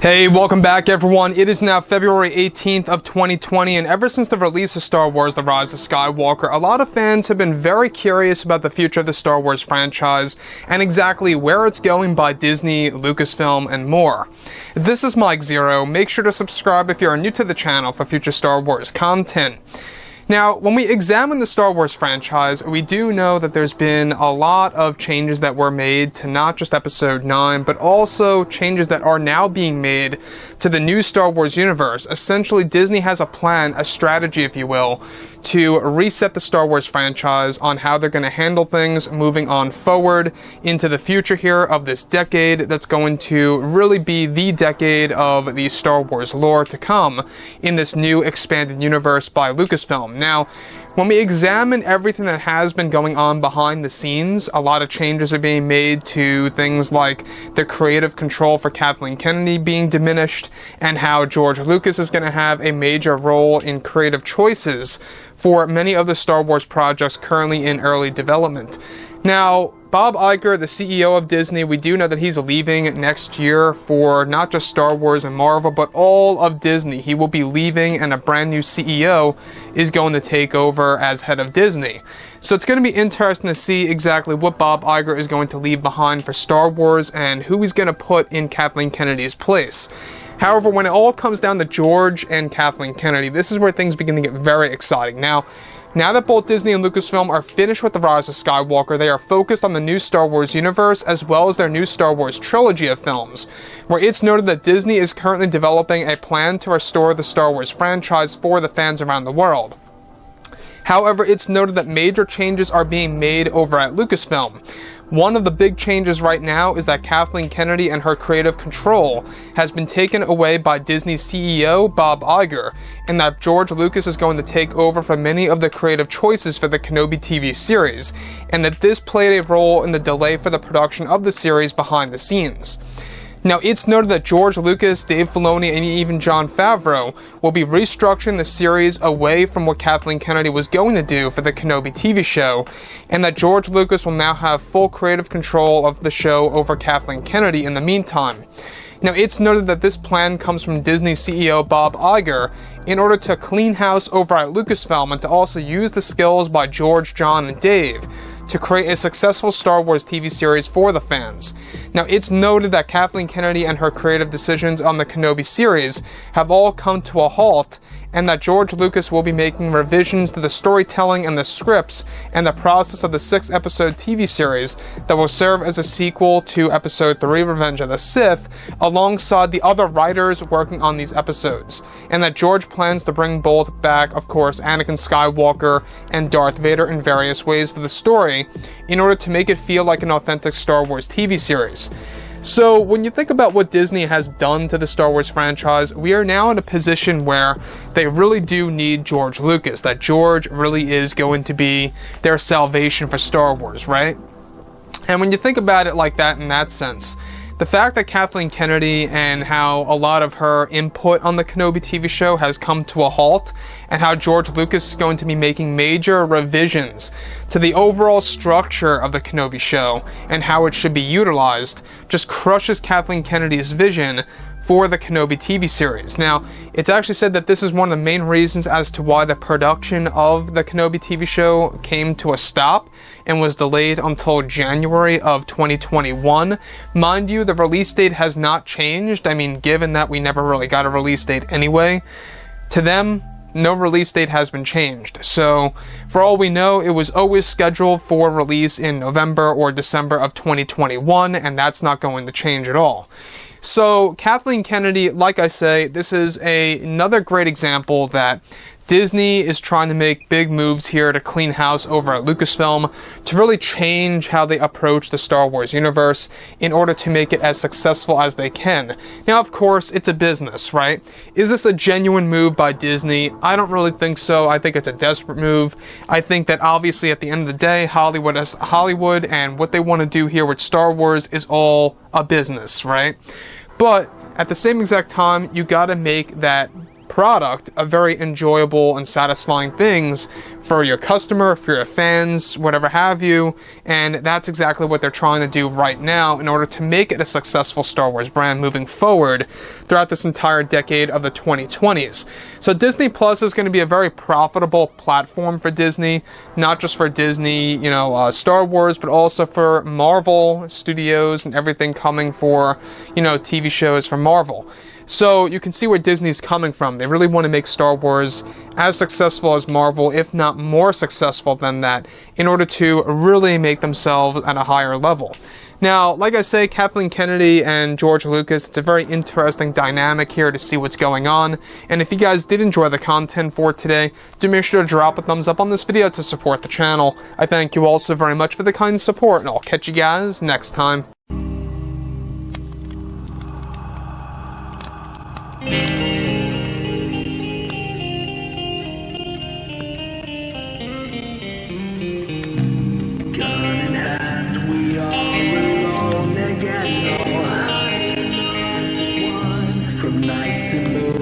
Hey, welcome back everyone. It is now February 18th of 2020, and ever since the release of Star Wars: The Rise of Skywalker, a lot of fans have been very curious about the future of the Star Wars franchise and exactly where it's going by Disney, Lucasfilm, and more. This is Mike Zero. Make sure to subscribe if you are new to the channel for future Star Wars content. Now, when we examine the Star Wars franchise, we do know that there's been a lot of changes that were made to not just Episode 9, but also changes that are now being made to the new Star Wars universe. Essentially, Disney has a plan, a strategy, if you will, to reset the Star Wars franchise on how they're going to handle things moving on forward into the future here of this decade that's going to really be the decade of the Star Wars lore to come in this new expanded universe by Lucasfilm. Now, when we examine everything that has been going on behind the scenes, a lot of changes are being made to things like the creative control for Kathleen Kennedy being diminished, and how George Lucas is going to have a major role in creative choices for many of the Star Wars projects currently in early development. Now, Bob Iger, the CEO of Disney, we do know that he's leaving next year for not just Star Wars and Marvel, but all of Disney. He will be leaving, and a brand new CEO is going to take over as head of Disney. So it's going to be interesting to see exactly what Bob Iger is going to leave behind for Star Wars and who he's going to put in Kathleen Kennedy's place. However, when it all comes down to George and Kathleen Kennedy, this is where things begin to get very exciting. Now that both Disney and Lucasfilm are finished with The Rise of Skywalker, they are focused on the new Star Wars universe as well as their new Star Wars trilogy of films, where it's noted that Disney is currently developing a plan to restore the Star Wars franchise for the fans around the world. However, it's noted that major changes are being made over at Lucasfilm. One of the big changes right now is that Kathleen Kennedy and her creative control has been taken away by Disney's CEO, Bob Iger, and that George Lucas is going to take over for many of the creative choices for the Kenobi TV series, and that this played a role in the delay for the production of the series behind the scenes. Now, it's noted that George Lucas, Dave Filoni, and even Jon Favreau will be restructuring the series away from what Kathleen Kennedy was going to do for the Kenobi TV show, and that George Lucas will now have full creative control of the show over Kathleen Kennedy in the meantime. Now, it's noted that this plan comes from Disney CEO Bob Iger in order to clean house over at Lucasfilm and to also use the skills by George, John, and Dave to create a successful Star Wars TV series for the fans. Now, it's noted that Kathleen Kennedy and her creative decisions on the Kenobi series have all come to a halt, and that George Lucas will be making revisions to the storytelling and the scripts and the process of the 6-episode TV series that will serve as a sequel to Episode 3, Revenge of the Sith, alongside the other writers working on these episodes, and that George plans to bring both back, of course, Anakin Skywalker and Darth Vader in various ways for the story, in order to make it feel like an authentic Star Wars TV series. So, when you think about what Disney has done to the Star Wars franchise, we are now in a position where they really do need George Lucas, that George really is going to be their salvation for Star Wars, right? And when you think about it like that in that sense, the fact that Kathleen Kennedy and how a lot of her input on the Kenobi TV show has come to a halt, and how George Lucas is going to be making major revisions to the overall structure of the Kenobi show and how it should be utilized, just crushes Kathleen Kennedy's vision for the Kenobi TV series. Now, it's actually said that this is one of the main reasons as to why the production of the Kenobi TV show came to a stop and was delayed until January of 2021. Mind you, the release date has not changed. I mean, given that we never really got a release date anyway, to them, no release date has been changed. So, for all we know, it was always scheduled for release in November or December of 2021, and that's not going to change at all. So, Kathleen Kennedy, like I say, this is another great example that Disney is trying to make big moves here to clean house over at Lucasfilm to really change how they approach the Star Wars universe in order to make it as successful as they can. Now, of course, it's a business, right? Is this a genuine move by Disney? I don't really think so. I think it's a desperate move. I think that obviously at the end of the day, Hollywood is Hollywood, and what they want to do here with Star Wars is all a business, right? But at the same exact time, you gotta make that product of very enjoyable and satisfying things for your customer, for your fans, whatever have you, and that's exactly what they're trying to do right now in order to make it a successful Star Wars brand moving forward throughout this entire decade of the 2020s. So Disney Plus is going to be a very profitable platform for Disney, not just for Disney, Star Wars, but also for Marvel Studios and everything coming for, TV shows from Marvel. So you can see where Disney's coming from. They really want to make Star Wars as successful as Marvel, if not more successful than that, in order to really make themselves at a higher level. Now, like I say, Kathleen Kennedy and George Lucas, it's a very interesting dynamic here to see what's going on. And if you guys did enjoy the content for today, do make sure to drop a thumbs up on this video to support the channel. I thank you all so very much for the kind support, and I'll catch you guys next time. From night to moon.